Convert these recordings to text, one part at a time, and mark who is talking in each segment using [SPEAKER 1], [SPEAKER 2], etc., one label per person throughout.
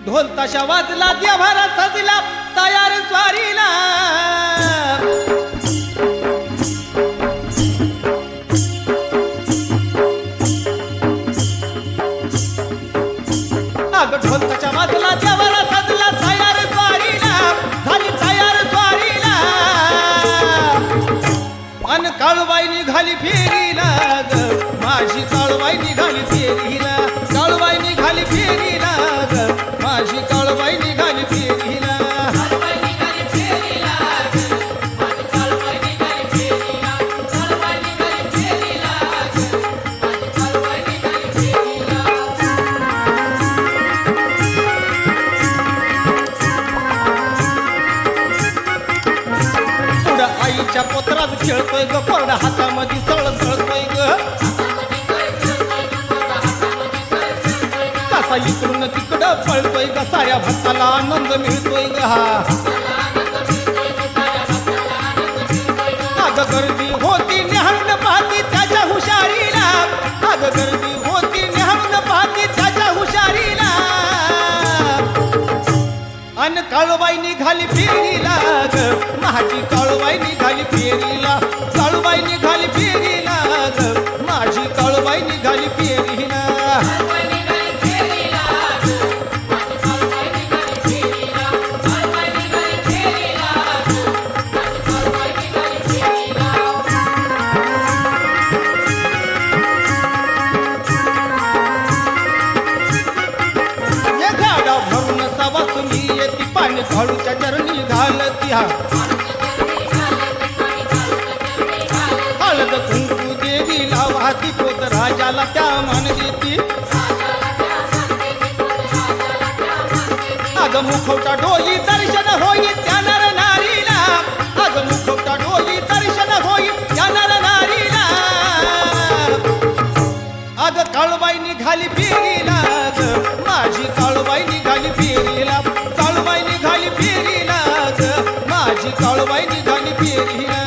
[SPEAKER 1] ढोल ताशा वाजला देव्हारा सजला तयार स्वारीला अग ढोल ताशा वाजला देव्हारा सजला तयार स्वारीला झाली तयार स्वारीला अन काळूबाई निघाली फेरीला ग माझी काळूबाई निघाली फेरीला काळूबाई निघाली फेरीला ग माझी काळूबाई निघाली फेरीला आईच्या पोत्रात खेळतोय ग कोरडा हातामध्ये सळसळतोय ग कसा इकडून तिकडं पळतोय ग साऱ्या भक्ताला आनंद मिळतोय ग हा अग गर्दी होती निहाळून पाहती त्याच्या हुशारीला अग गर्दी होती निहाळून पाहती त्याच्या हुशारीला अन काळूबाई निघाली फेरीला ग माझी काळूबाई निघाली फेरीला काळूबाई निघाली फेरीला ग माझी काळूबाई निघाली फेरीला गाडा भरून सवासुनी येती पाणी काळूच्या चरणी घालती हा हळद कुंकू देवीला वाहती पोत राजाला त्या मान देती अग मुखवटा डोली दर्शन होई त्या नर नारीला अग मुखवटा डोली दर्शन होई त्या नर नारीला अग काळूबाई निघाली फेरीला ग माझी काळूबाई निघाली फेरीला काळूबाई निघाली फेरीला ग माझी काळूबाई निघाली फेरीला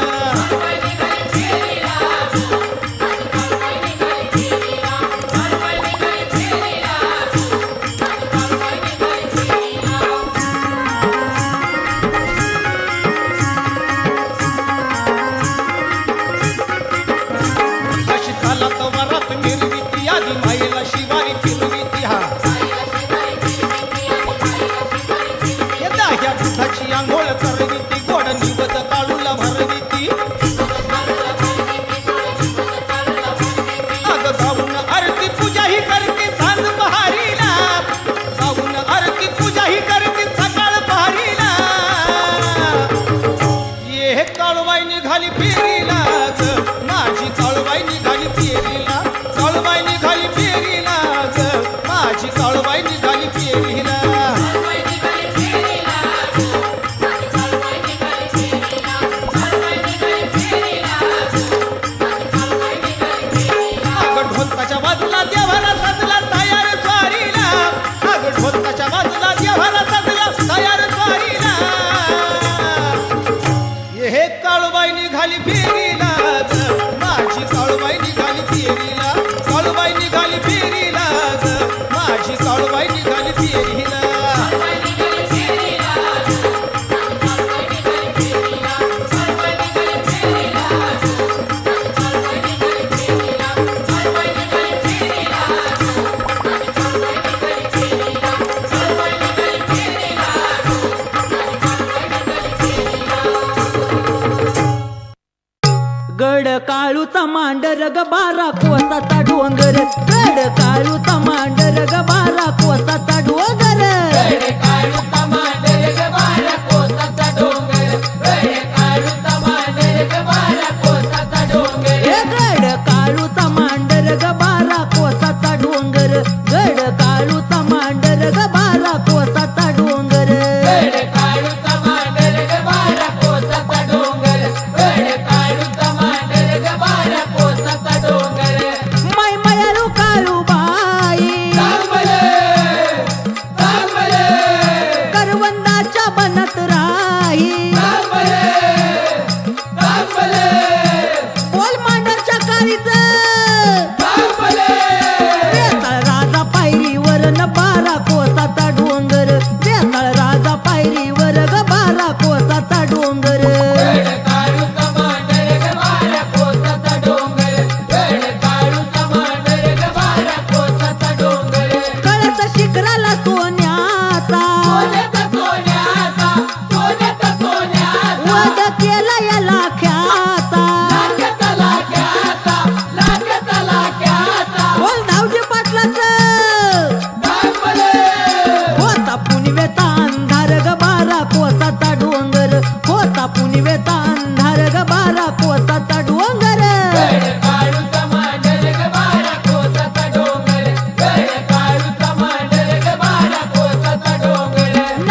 [SPEAKER 1] अशी झाला तो वरात मिरविती आधी माईला शिवारी फिरविती हा ह्या दुधाची आंघोळ करविती गोड निवद काळूला भरविती अग गाऊन आरती पूजा ही करते सांज पहारीला गाऊन आरती पूजा ही करते सकाळ पहारीला ये काळूबाई निघाली फेरीला ग माझी काळूबाई निघाली फेरीला काळूबाई निघाली फेरीला ग माझी काळूबाई निघाली फेरीला ढोलताच्या बाजूला देव्हारा सजला तयार स्वारीला अग ढोलताच्या बाजूला देव्हारा सजला तयार स्वारीला हे काळूबाई निघाली फेरीला ग माझी काळूबाई निघाली फेरीला काळूबाई निघाली फेरीला ग माझी काळूबाई निघाली फेरीला
[SPEAKER 2] गड काळूचा मांडर ग बारा कोसाचा डोंगर गड काळूचा मांडर ग बारा कोसाचा डोंगर
[SPEAKER 3] गड काळूचा मांडर ग बारा कोसाचा डोंगर गड काळूचा मांडर ग बारा कोसाचा डोंगर
[SPEAKER 2] हे गड काळूचा मांडर ग बारा कोसाचा डोंगर गड काळूचा मांडर ग